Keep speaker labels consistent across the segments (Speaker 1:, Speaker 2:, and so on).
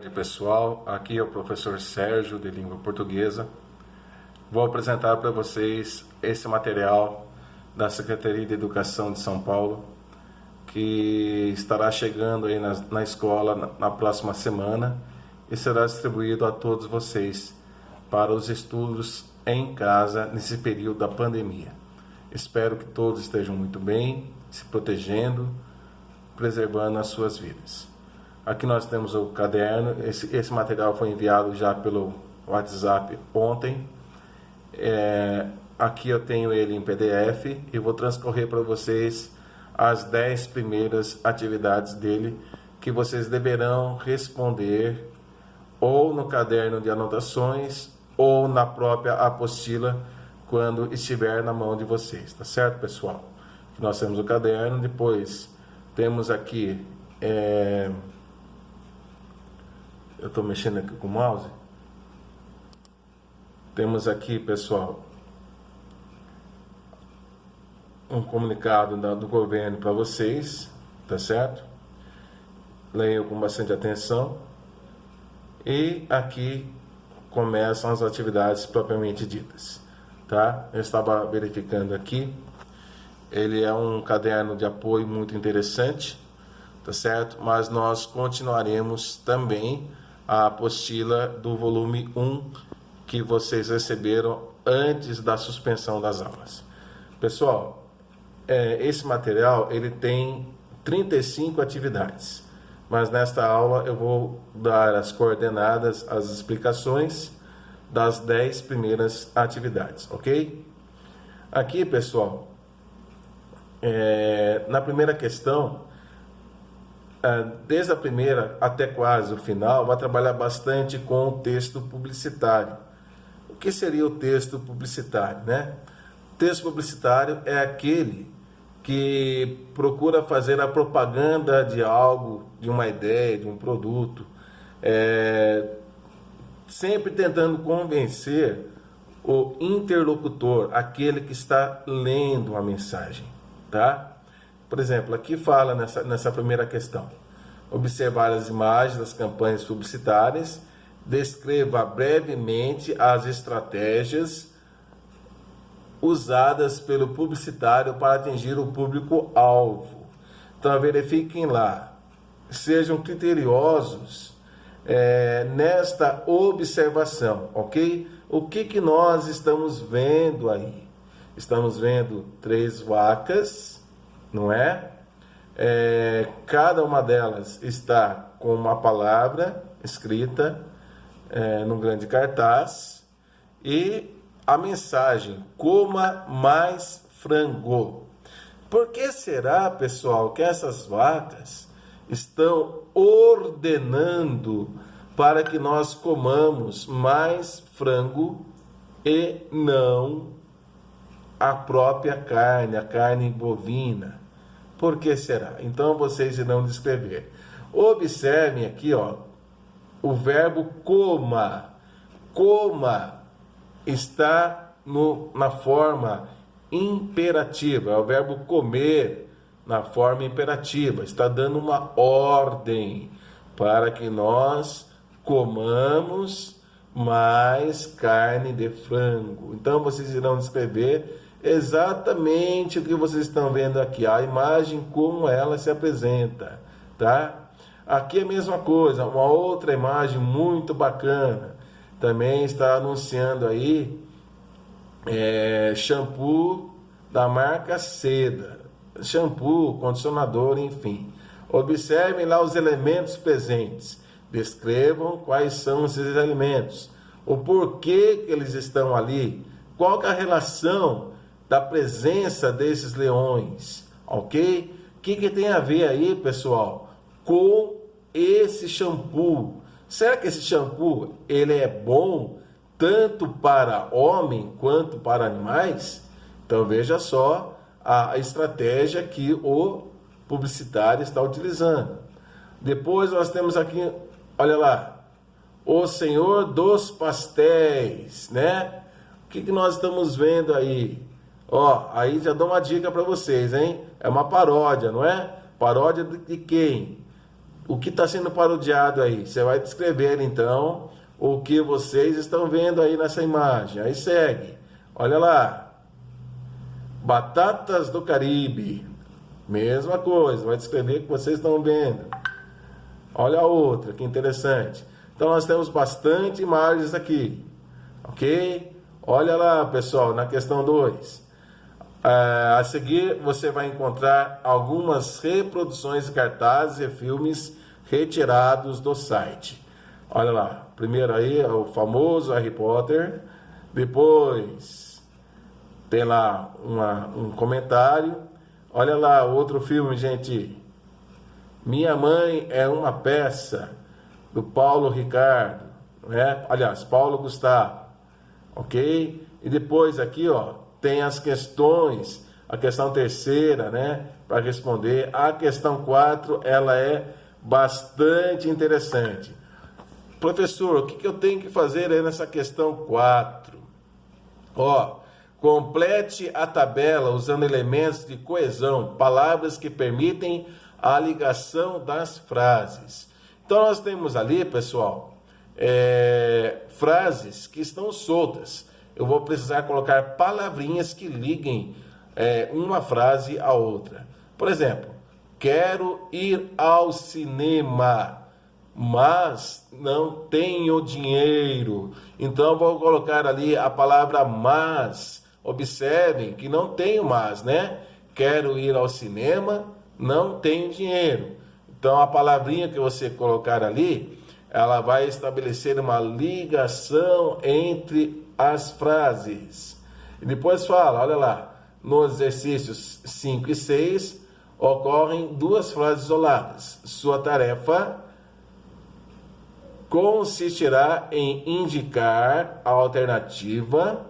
Speaker 1: E pessoal, aqui é o professor Sérgio de Língua Portuguesa. Vou apresentar para vocês esse material da Secretaria de Educação de São Paulo, que estará chegando aí na escola na próxima semana e será distribuído a todos vocês para os estudos em casa nesse período da pandemia. Espero que todos estejam muito bem, se protegendo, preservando as suas vidas. Aqui nós temos o caderno, esse material foi enviado já pelo WhatsApp ontem. Aqui eu tenho ele em PDF e vou transcorrer para vocês as 10 primeiras atividades dele, que vocês deverão responder ou no caderno de anotações ou na própria apostila quando estiver na mão de vocês, tá certo, pessoal? Nós temos o caderno, depois temos aqui, eu estou mexendo aqui com o mouse. Temos aqui, pessoal, um comunicado do governo para vocês, tá certo? Leiam com bastante atenção. E aqui começam as atividades propriamente ditas, tá? Eu estava verificando aqui. Ele é um caderno de apoio muito interessante, tá certo? Mas nós continuaremos também a apostila do volume 1 que vocês receberam antes da suspensão das aulas. Pessoal, esse material ele tem 35 atividades, mas nesta aula eu vou dar as coordenadas, as explicações das 10 primeiras atividades, ok? Aqui, pessoal, na primeira questão, desde a primeira até quase o final, vai trabalhar bastante com o texto publicitário. O que seria o texto publicitário, né? O texto publicitário é aquele que procura fazer a propaganda de algo, de uma ideia, de um produto, sempre tentando convencer o interlocutor, aquele que está lendo a mensagem, tá? Por exemplo, aqui fala nessa primeira questão: observar as imagens das campanhas publicitárias, descreva brevemente as estratégias usadas pelo publicitário para atingir o público-alvo. Então, verifiquem lá, sejam criteriosos nesta observação, ok? O que nós estamos vendo aí? Estamos vendo 3 vacas, não é? Cada uma delas está com uma palavra escrita num grande cartaz e a mensagem: coma mais frango. Por que será, pessoal, que essas vacas estão ordenando para que nós comamos mais frango e não a própria carne, a carne bovina? Por que será? Então vocês irão descrever. Observem aqui, ó, o verbo coma. Coma está na forma imperativa. É o verbo comer na forma imperativa. Está dando uma ordem para que nós comamos mais carne de frango. Então vocês irão descrever exatamente o que vocês estão vendo aqui, a imagem como ela se apresenta, tá? Aqui é a mesma coisa, uma outra imagem muito bacana, também está anunciando aí shampoo da marca Seda, shampoo, condicionador, enfim. Observem lá os elementos presentes, descrevam quais são esses elementos, o porquê que eles estão ali, qual que é a relação da presença desses leões, ok? O que tem a ver aí, pessoal, com esse shampoo? Será que esse shampoo ele é bom tanto para homem quanto para animais? Então veja só a estratégia que o publicitário está utilizando. Depois nós temos aqui, olha lá, o Senhor dos Pastéis, né? O que nós estamos vendo aí? Ó, aí já dou uma dica para vocês, hein? É uma paródia, não é? Paródia de quem? o que está sendo parodiado aí? Você vai descrever, então, o que vocês estão vendo aí nessa imagem. Aí segue. Olha lá. Batatas do Caribe. Mesma coisa. Vai descrever o que vocês estão vendo. Olha a outra, que interessante. Então, nós temos bastante imagens aqui. Ok? Olha lá, pessoal, na questão 2. A seguir, você vai encontrar algumas reproduções de cartazes e filmes retirados do site. Olha lá, primeiro aí é o famoso Harry Potter, depois tem lá um comentário. Olha lá, outro filme, gente, Minha Mãe é uma Peça, do Paulo Ricardo, né? Aliás, Paulo Gustavo, ok? E depois aqui, ó, tem as questões, a questão terceira, né, para responder. A questão 4, ela é bastante interessante. Professor, o que eu tenho que fazer aí nessa questão 4? Ó, complete a tabela usando elementos de coesão, palavras que permitem a ligação das frases. Então, nós temos ali, pessoal, frases que estão soltas. Eu vou precisar colocar palavrinhas que liguem uma frase à outra. Por exemplo, quero ir ao cinema, mas não tenho dinheiro. Então, vou colocar ali a palavra mas. Observem que não tenho mas, né? Quero ir ao cinema, não tenho dinheiro. Então, a palavrinha que você colocar ali, ela vai estabelecer uma ligação entre as frases. E depois fala, olha lá, nos exercícios 5 e 6 ocorrem duas frases isoladas. Sua tarefa consistirá em indicar a alternativa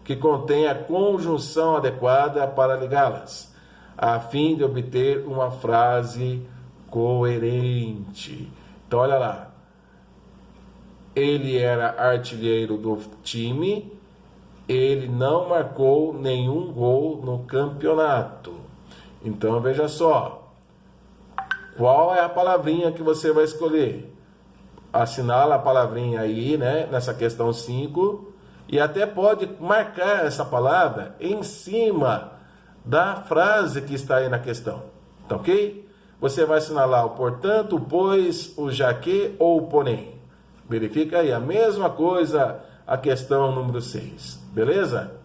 Speaker 1: que contém a conjunção adequada para ligá-las, a fim de obter uma frase coerente. Então, olha lá. Ele era artilheiro do time, ele não marcou nenhum gol no campeonato. Então, veja só, qual é a palavrinha que você vai escolher? Assinala a palavrinha aí, né, nessa questão 5, e até pode marcar essa palavra em cima da frase que está aí na questão, tá ok? Você vai assinalar o portanto, o pois, o já que ou o porém. Verifica aí, a mesma coisa a questão número 6, beleza?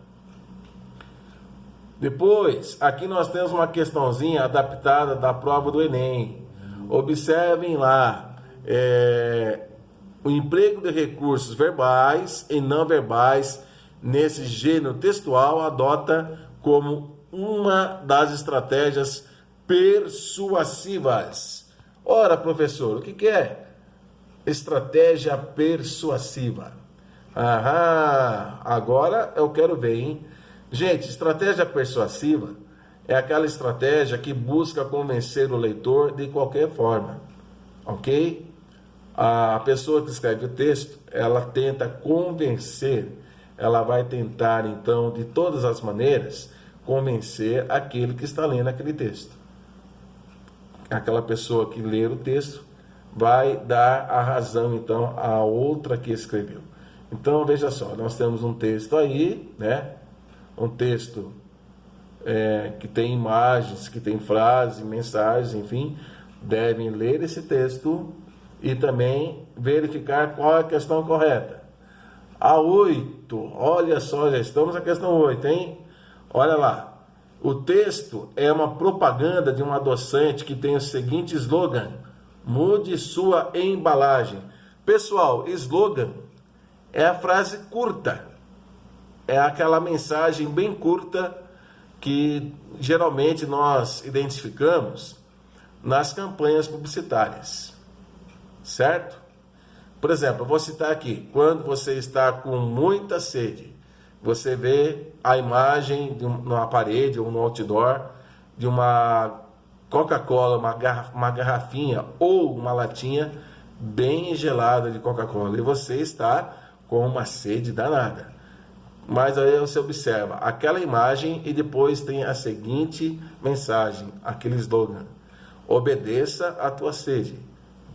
Speaker 1: Depois, aqui nós temos uma questãozinha adaptada da prova do Enem. Observem lá, o emprego de recursos verbais e não verbais nesse gênero textual adota como uma das estratégias persuasivas. Ora, professor, o que é estratégia persuasiva? Agora eu quero ver, hein? Gente, estratégia persuasiva é aquela estratégia que busca convencer o leitor de qualquer forma, ok? A pessoa que escreve o texto, ela tenta convencer, ela vai tentar, então, de todas as maneiras, convencer aquele que está lendo aquele texto. Aquela pessoa que lê o texto vai dar a razão, então, à outra que escreveu. Então, veja só, nós temos um texto aí, né? Um texto que tem imagens, que tem frases, mensagens, enfim. Devem ler esse texto e também verificar qual é a questão correta. A 8, olha só, já estamos na questão 8, hein? Olha lá. O texto é uma propaganda de um adoçante que tem o seguinte slogan: mude sua embalagem. Pessoal, slogan é a frase curta. É aquela mensagem bem curta que geralmente nós identificamos nas campanhas publicitárias. Certo? Por exemplo, eu vou citar aqui. Quando você está com muita sede, você vê a imagem numa parede ou no outdoor de uma Coca-Cola, uma garrafinha ou uma latinha bem gelada de Coca-Cola, e você está com uma sede danada. Mas aí você observa aquela imagem e depois tem a seguinte mensagem, aquele slogan: obedeça a tua sede,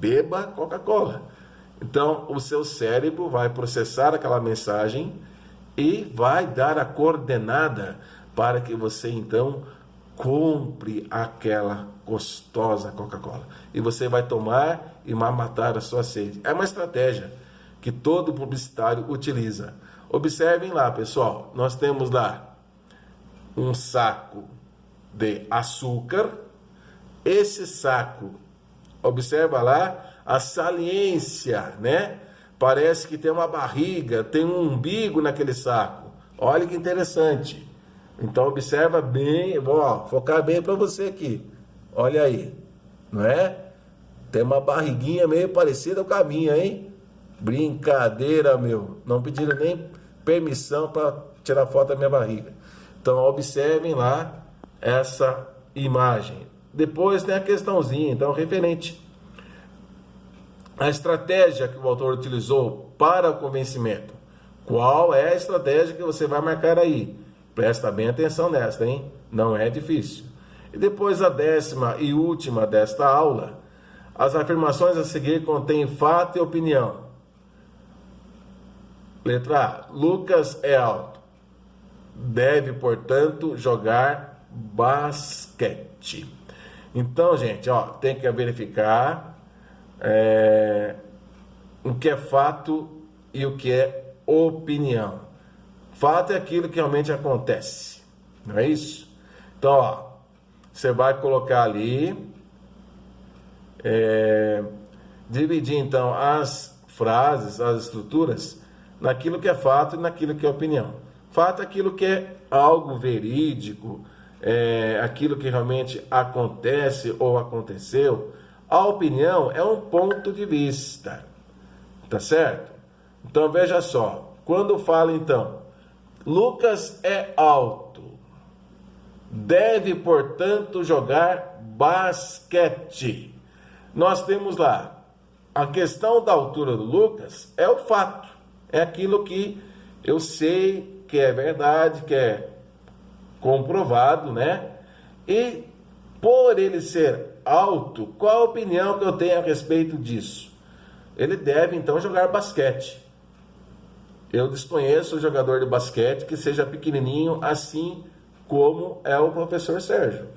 Speaker 1: beba Coca-Cola. Então, o seu cérebro vai processar aquela mensagem e vai dar a coordenada para que você, então, compre aquela gostosa Coca-Cola. E você vai tomar e vai matar a sua sede. É uma estratégia que todo publicitário utiliza. Observem lá, pessoal. Nós temos lá um saco de açúcar. Esse saco, observa lá a saliência, né? Parece que tem uma barriga, tem um umbigo naquele saco. Olha que interessante. Então observa bem, vou focar bem para você aqui. Olha aí, não é? Tem uma barriguinha meio parecida com a minha, hein? Brincadeira, meu. Não pediram nem permissão para tirar foto da minha barriga. Então observem lá essa imagem. Depois tem a questãozinha, então referente à estratégia que o autor utilizou para o convencimento. Qual é a estratégia que você vai marcar aí? Presta bem atenção nesta, hein? Não é difícil. E depois a 10ª e última desta aula, as afirmações a seguir contêm fato e opinião. Letra A. Lucas é alto. Deve, portanto, jogar basquete. Então, gente, ó, tem que verificar o que é fato e o que é opinião. Fato é aquilo que realmente acontece, não é isso? Então, ó, você vai colocar ali, dividir então as frases, as estruturas, naquilo que é fato e naquilo que é opinião. Fato é aquilo que é algo verídico, aquilo que realmente acontece ou aconteceu. A opinião é um ponto de vista, tá certo? Então veja só, quando fala então, Lucas é alto, deve, portanto, jogar basquete. Nós temos lá, a questão da altura do Lucas é o fato, é aquilo que eu sei que é verdade, que é comprovado, né? E por ele ser alto, qual a opinião que eu tenho a respeito disso? Ele deve então jogar basquete. Eu desconheço o jogador de basquete que seja pequenininho, assim como é o professor Sérgio,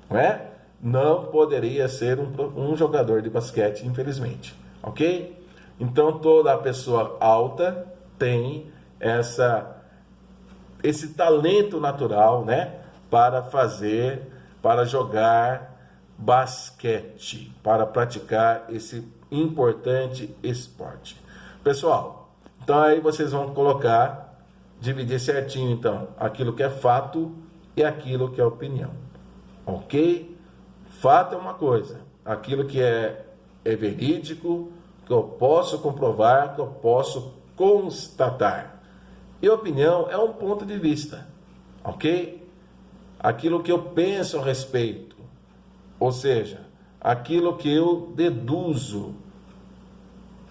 Speaker 1: não é? Não poderia ser um jogador de basquete, infelizmente, ok? Então toda pessoa alta tem esse talento natural, né, para jogar basquete, para praticar esse importante esporte. Pessoal, então aí vocês vão colocar, dividir certinho então, aquilo que é fato e aquilo que é opinião, ok? Fato é uma coisa, aquilo que é verídico, que eu posso comprovar, que eu posso constatar. E opinião é um ponto de vista, ok? Aquilo que eu penso a respeito, ou seja, aquilo que eu deduzo.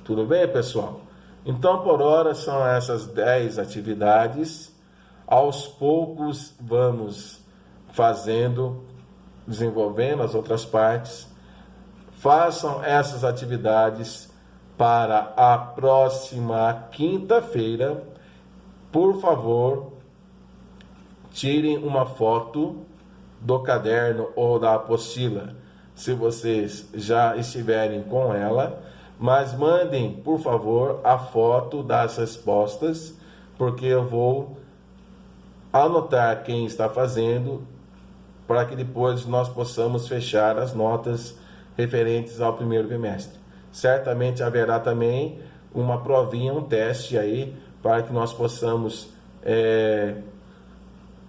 Speaker 1: Tudo bem, pessoal? Então, por hora, são essas 10 atividades. Aos poucos, vamos fazendo, desenvolvendo as outras partes. Façam essas atividades para a próxima quinta-feira. Por favor, tirem uma foto do caderno ou da apostila, se vocês já estiverem com ela, mas mandem, por favor, a foto das respostas, porque eu vou anotar quem está fazendo, para que depois nós possamos fechar as notas referentes ao primeiro bimestre. Certamente haverá também uma provinha, um teste aí, para que nós possamos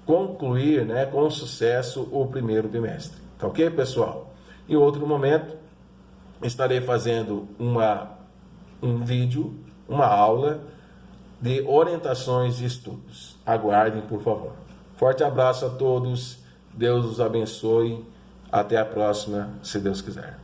Speaker 1: concluir, né, com sucesso o primeiro bimestre. Tá ok, pessoal? Em outro momento, estarei fazendo um vídeo, uma aula de orientações e estudos. Aguardem, por favor. Forte abraço a todos. Deus os abençoe. Até a próxima, se Deus quiser.